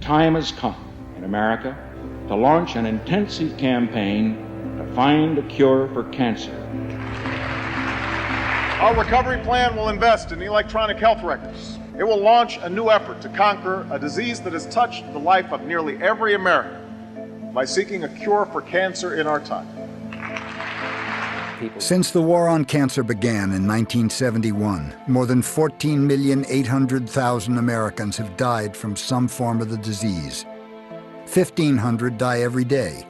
time has come in America to launch an intensive campaign to find a cure for cancer. Our recovery plan will invest in electronic health records. It will launch a new effort to conquer a disease that has touched the life of nearly every American by seeking a cure for cancer in our time. Since the war on cancer began in 1971, more than 14,800,000 Americans have died from some form of the disease. 1,500 die every day.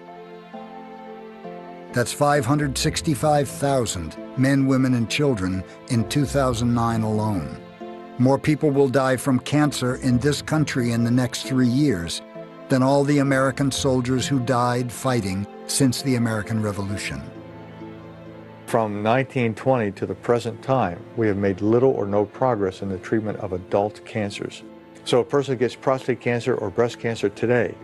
That's 565,000 men, women, and children in 2009 alone. More people will die from cancer in this country in the next 3 years than all the American soldiers who died fighting since the American Revolution. From 1920 to the present time, we have made little or no progress in the treatment of adult cancers. So a person who gets prostate cancer or breast cancer today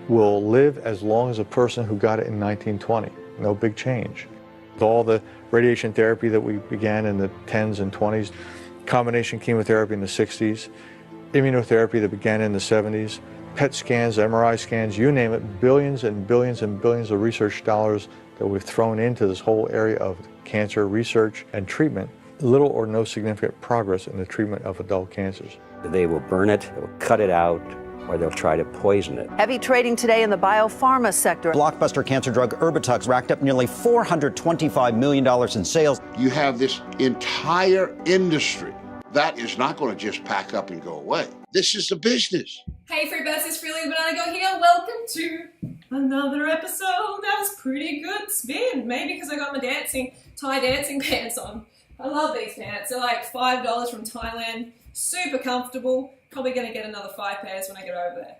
will live as long as a person who got it in 1920. No big change. With all the radiation therapy that we began in the 10s and 20s, combination chemotherapy in the 60s, immunotherapy that began in the 70s, PET scans, MRI scans, you name it, billions and billions and billions of research dollars that we've thrown into this whole area of cancer research and treatment, little or no significant progress in the treatment of adult cancers. They will burn it, they will cut it out, or they'll try to poison it. Heavy trading today in the biopharma sector. Blockbuster cancer drug Erbitux racked up nearly $425 million in sales. You have this entire industry that is not going to just pack up and go away. This is the business. Hey Freebirds, it's Freely the Banana Girl here. Welcome to another episode. That was pretty good spin. Maybe because I got my Thai dancing pants on. I love these pants. They're like $5 from Thailand. Super comfortable. Probably going to get another 5 pairs when I get over there.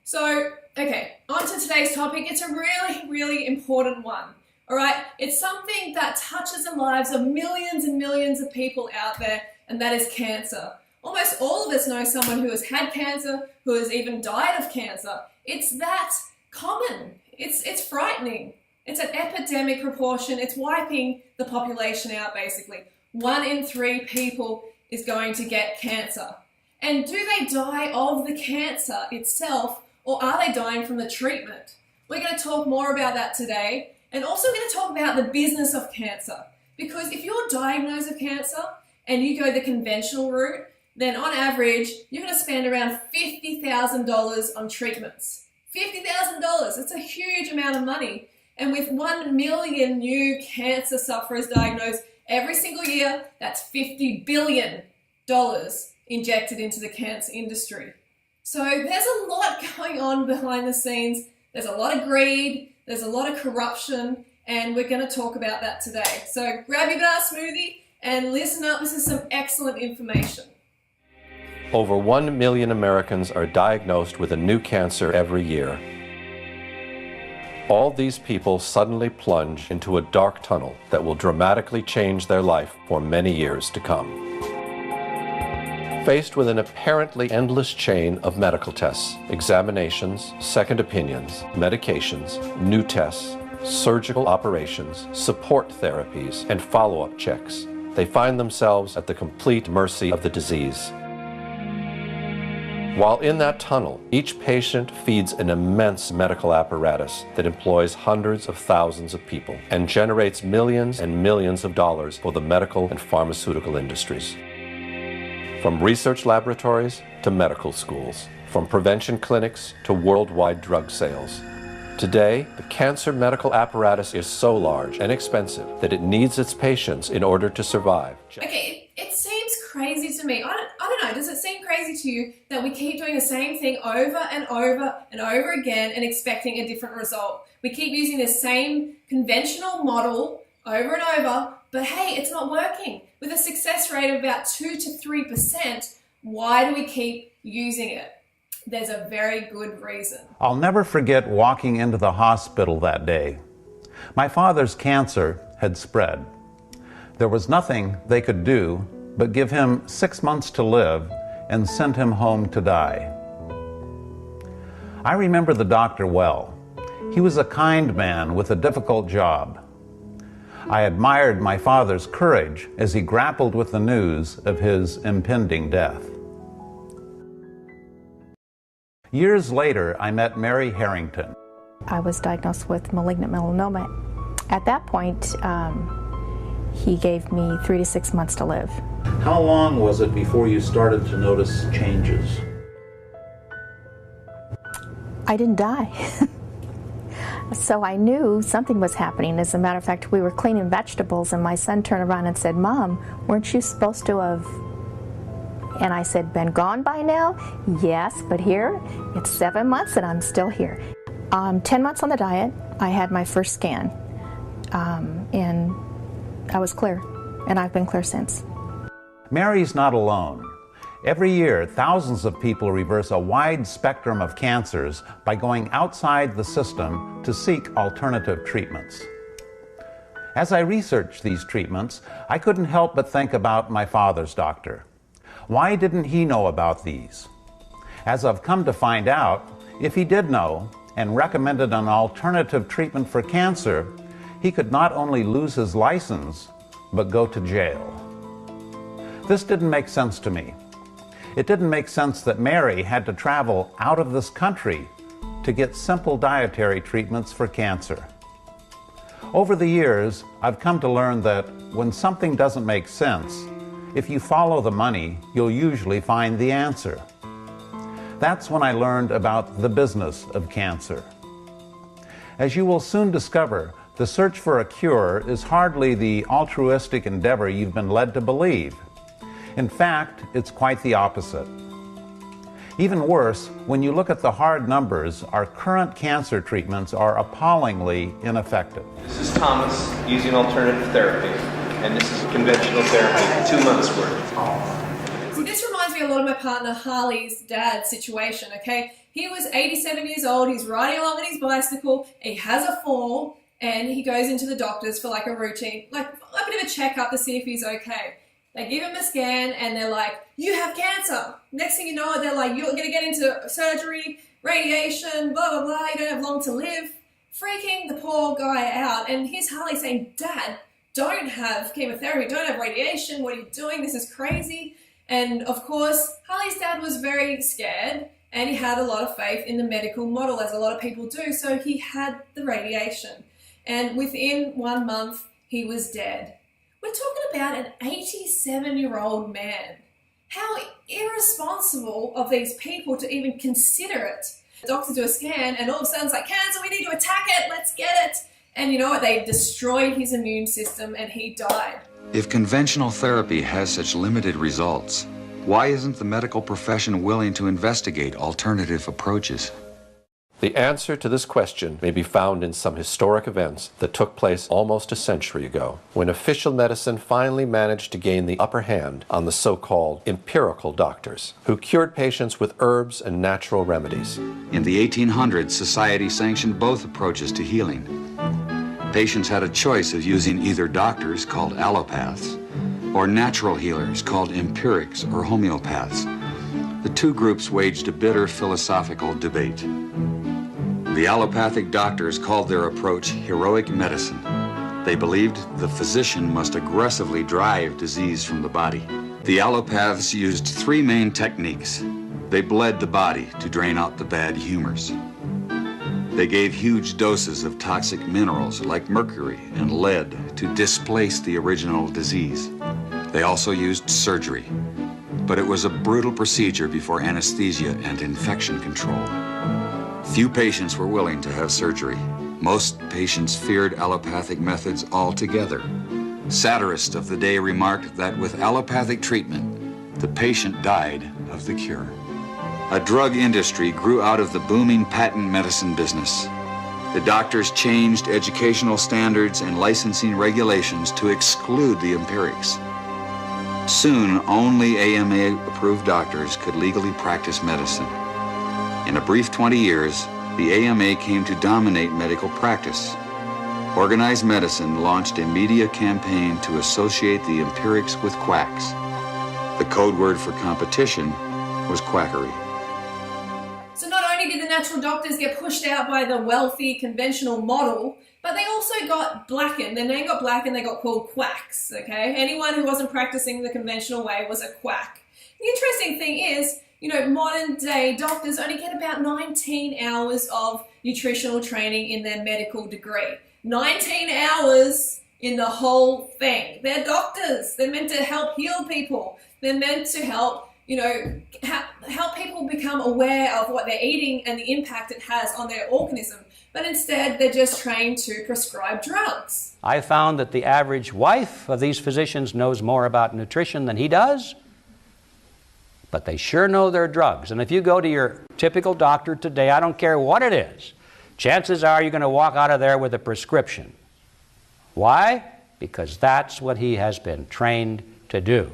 So, okay, on to today's topic. It's a really, really important one. All right, it's something that touches the lives of millions and millions of people out there, and that is cancer. Almost all of us know someone who has had cancer, who has even died of cancer. It's that common. It's frightening. It's an epidemic proportion. It's wiping the population out, basically. 1 in 3 people is going to get cancer. And do they die of the cancer itself, or are they dying from the treatment? We're going to talk more about that today. And also we're going to talk about the business of cancer. Because if you're diagnosed with cancer and you go the conventional route, then on average, you're going to spend around $50,000 on treatments. $50,000, that's a huge amount of money. And with 1 million new cancer sufferers diagnosed every single year, that's $50 billion injected into the cancer industry. So there's a lot going on behind the scenes. There's a lot of greed, there's a lot of corruption, and we're going to talk about that today. So grab your banana smoothie and listen up. This is some excellent information. Over 1 million Americans are diagnosed with a new cancer every year. All these people suddenly plunge into a dark tunnel that will dramatically change their life for many years to come. Faced with an apparently endless chain of medical tests, examinations, second opinions, medications, new tests, surgical operations, support therapies, and follow-up checks, they find themselves at the complete mercy of the disease. While in that tunnel, each patient feeds an immense medical apparatus that employs hundreds of thousands of people and generates millions and millions of dollars for the medical and pharmaceutical industries. From research laboratories to medical schools, from prevention clinics to worldwide drug sales. Today, the cancer medical apparatus is so large and expensive that it needs its patients in order to survive. Okay, it seems crazy to me. I don't know, does it seem crazy to you that we keep doing the same thing over and over and over again and expecting a different result? We keep using the same conventional model over and over, but hey, it's not working. With a success rate of about 2 to 3%, why do we keep using it? There's a very good reason. I'll never forget walking into the hospital that day. My father's cancer had spread. There was nothing they could do but give him 6 months to live and send him home to die. I remember the doctor well. He was a kind man with a difficult job. I admired my father's courage as he grappled with the news of his impending death. Years later, I met Mary Harrington. I was diagnosed with malignant melanoma. At that point, he gave me 3 to 6 months to live. How long was it before you started to notice changes? I didn't die. So I knew something was happening. As a matter of fact, we were cleaning vegetables and my son turned around and said, "Mom, weren't you supposed to have..." And I said, "Been gone by now?" "Yes, but here, it's 7 months and I'm still here." 10 months on the diet, I had my first scan, and I was clear, and I've been clear since. Mary's not alone. Every year, thousands of people reverse a wide spectrum of cancers by going outside the system to seek alternative treatments. As I researched these treatments, I couldn't help but think about my father's doctor. Why didn't he know about these? As I've come to find out, if he did know and recommended an alternative treatment for cancer, he could not only lose his license, but go to jail. This didn't make sense to me. It didn't make sense that Mary had to travel out of this country to get simple dietary treatments for cancer. Over the years, I've come to learn that when something doesn't make sense, if you follow the money, you'll usually find the answer. That's when I learned about the business of cancer. As you will soon discover, the search for a cure is hardly the altruistic endeavor you've been led to believe. In fact, it's quite the opposite. Even worse, when you look at the hard numbers, our current cancer treatments are appallingly ineffective. This is Thomas using alternative therapy, and this is conventional therapy, 2 months worth. See, this reminds me a lot of my partner Harley's dad's situation, okay? He was 87 years old, he's riding along on his bicycle, he has a fall, and he goes into the doctors for like a routine, like a bit of a checkup to see if he's okay. They give him a scan and they're like, "You have cancer." Next thing you know, they're like, "You're going to get into surgery, radiation, blah, blah, blah. You don't have long to live." Freaking the poor guy out. And here's Harley saying, "Dad, don't have chemotherapy, don't have radiation. What are you doing? This is crazy." And of course, Harley's dad was very scared and he had a lot of faith in the medical model, as a lot of people do. So he had the radiation. And within 1 month, he was dead. We're talking about an 87-year-old man. How irresponsible of these people to even consider it. The doctors do a scan and all of a sudden it's like, "Cancer, we need to attack it, let's get it." And you know what? They destroyed his immune system and he died. If conventional therapy has such limited results, why isn't the medical profession willing to investigate alternative approaches? The answer to this question may be found in some historic events that took place almost a century ago, when official medicine finally managed to gain the upper hand on the so-called empirical doctors, who cured patients with herbs and natural remedies. In the 1800s, society sanctioned both approaches to healing. Patients had a choice of using either doctors, called allopaths, or natural healers, called empirics or homeopaths. The two groups waged a bitter philosophical debate. The allopathic doctors called their approach heroic medicine. They believed the physician must aggressively drive disease from the body. The allopaths used 3 main techniques. They bled the body to drain out the bad humors. They gave huge doses of toxic minerals like mercury and lead to displace the original disease. They also used surgery, but it was a brutal procedure before anesthesia and infection control. Few patients were willing to have surgery. Most patients feared allopathic methods altogether. Satirists of the day remarked that with allopathic treatment, the patient died of the cure. A drug industry grew out of the booming patent medicine business. The doctors changed educational standards and licensing regulations to exclude the empirics. Soon, only AMA-approved doctors could legally practice medicine. In a brief 20 years, the AMA came to dominate medical practice. Organized Medicine launched a media campaign to associate the empirics with quacks. The code word for competition was quackery. So not only did the natural doctors get pushed out by the wealthy conventional model, but they also got blackened. Their name got blackened, they got called quacks, okay? Anyone who wasn't practicing the conventional way was a quack. The interesting thing is, You know, modern day doctors only get about 19 hours of nutritional training in their medical degree. 19 hours in the whole thing. They're doctors. They're meant to help heal people. They're meant to help, you know, help people become aware of what they're eating and the impact it has on their organism. But instead, they're just trained to prescribe drugs. I found that the average wife of these physicians knows more about nutrition than he does, but they sure know their drugs. And if you go to your typical doctor today, I don't care what it is, chances are you're going to walk out of there with a prescription. Why? Because that's what he has been trained to do.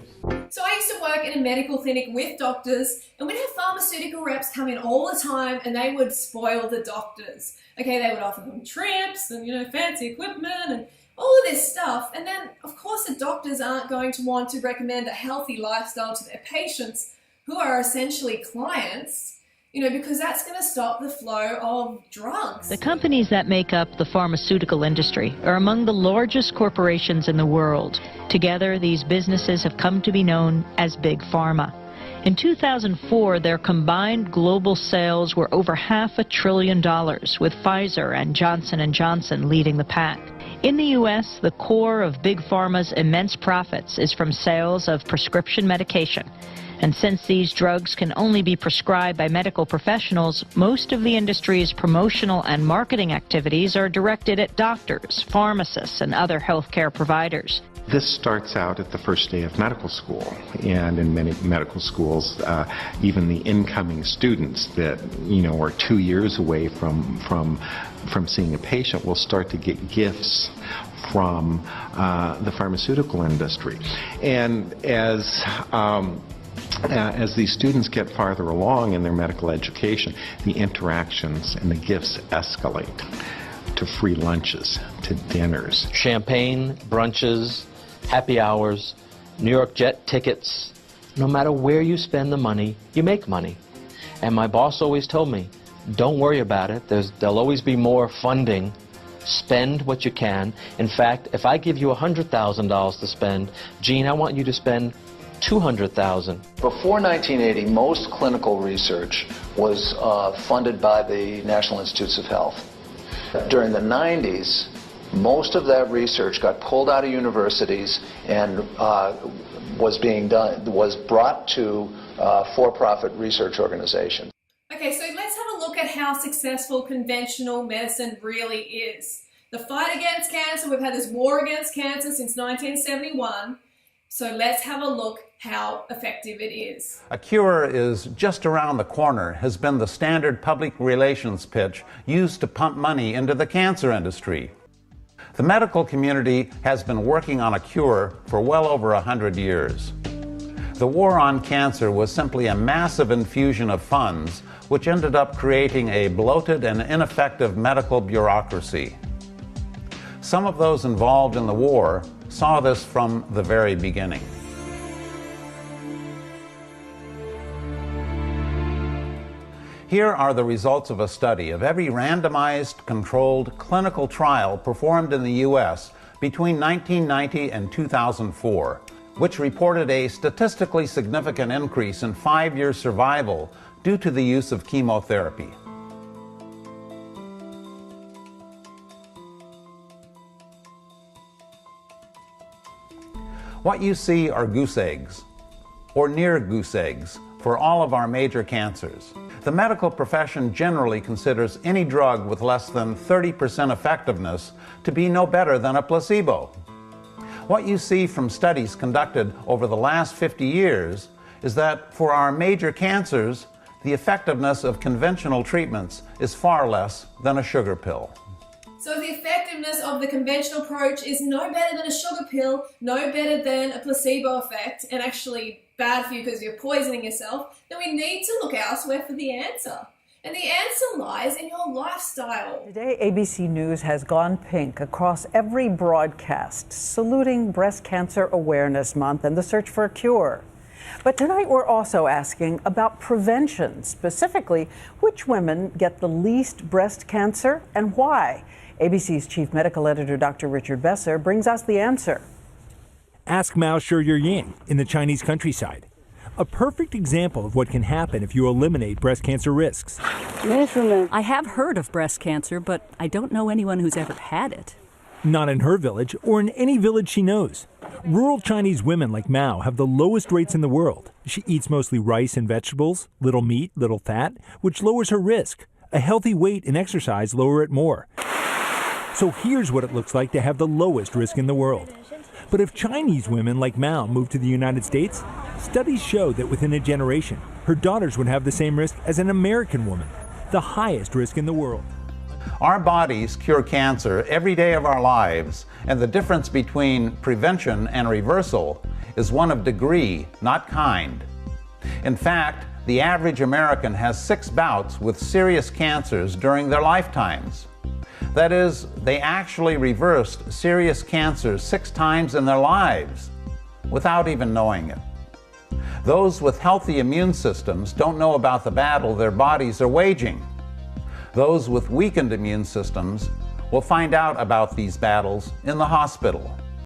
So I used to work in a medical clinic with doctors, and we'd have pharmaceutical reps come in all the time, and they would spoil the doctors. Okay, they would offer them trips and, you know, fancy equipment and all of this stuff. And then, of course, the doctors aren't going to want to recommend a healthy lifestyle to their patients, who are essentially clients, you know, because that's going to stop the flow of drugs. The companies that make up the pharmaceutical industry are among the largest corporations in the world. Together, these businesses have come to be known as Big Pharma. In 2004, their combined global sales were over $500 billion, with Pfizer and Johnson & Johnson leading the pack. In the U.S., the core of Big Pharma's immense profits is from sales of prescription medication. And since these drugs can only be prescribed by medical professionals, most of the industry's promotional and marketing activities are directed at doctors, pharmacists, and other healthcare providers. This starts out at the first day of medical school, and in many medical schools, even the incoming students that, you know, are 2 years away from seeing a patient will start to get gifts from the pharmaceutical industry. And as these students get farther along in their medical education, the interactions and the gifts escalate to free lunches, to dinners. Champagne, brunches, happy hours, New York jet tickets. No matter where you spend the money, you make money. And my boss always told me, don't worry about it. There'll always be more funding. Spend what you can. In fact, if I give you $100,000 to spend, Gene, I want you to spend $200,000. Before 1980, most clinical research was funded by the National Institutes of Health. During the 90s, most of that research got pulled out of universities and was brought to for-profit research organizations. Okay, so let's have a look at how successful conventional medicine really is. The fight against cancer, we've had this war against cancer since 1971. So let's have a look how effective it is. A cure is just around the corner has been the standard public relations pitch used to pump money into the cancer industry. The medical community has been working on a cure for well over 100 years. The war on cancer was simply a massive infusion of funds, which ended up creating a bloated and ineffective medical bureaucracy. Some of those involved in the war saw this from the very beginning. Here are the results of a study of every randomized, controlled clinical trial performed in the U.S. between 1990 and 2004, which reported a statistically significant increase in 5-year survival due to the use of chemotherapy. What you see are goose eggs, or near goose eggs, for all of our major cancers. The medical profession generally considers any drug with less than 30% effectiveness to be no better than a placebo. What you see from studies conducted over the last 50 years is that for our major cancers, the effectiveness of conventional treatments is far less than a sugar pill. So if the effectiveness of the conventional approach is no better than a sugar pill, no better than a placebo effect, and actually bad for you because you're poisoning yourself, then we need to look elsewhere for the answer. And the answer lies in your lifestyle. Today, ABC News has gone pink across every broadcast, saluting Breast Cancer Awareness Month and the search for a cure. But tonight we're also asking about prevention, specifically which women get the least breast cancer and why. ABC's chief medical editor, Dr. Richard Besser, brings us the answer. Ask Mao Shi Ying in the Chinese countryside. A perfect example of what can happen if you eliminate breast cancer risks. I have heard of breast cancer, but I don't know anyone who's ever had it. Not in her village or in any village she knows. Rural Chinese women like Mao have the lowest rates in the world. She eats mostly rice and vegetables, little meat, little fat, which lowers her risk. A healthy weight and exercise lower it more. So here's what it looks like to have the lowest risk in the world. But if Chinese women like Mao move to the United States, studies show that within a generation, her daughters would have the same risk as an American woman, the highest risk in the world. Our bodies cure cancer every day of our lives, and the difference between prevention and reversal is one of degree, not kind. In fact, the average American has 6 bouts with serious cancers during their lifetimes. That is, they actually reversed serious cancers 6 times in their lives without even knowing it. Those with healthy immune systems don't know about the battle their bodies are waging. Those with weakened immune systems will find out about these battles in the hospital.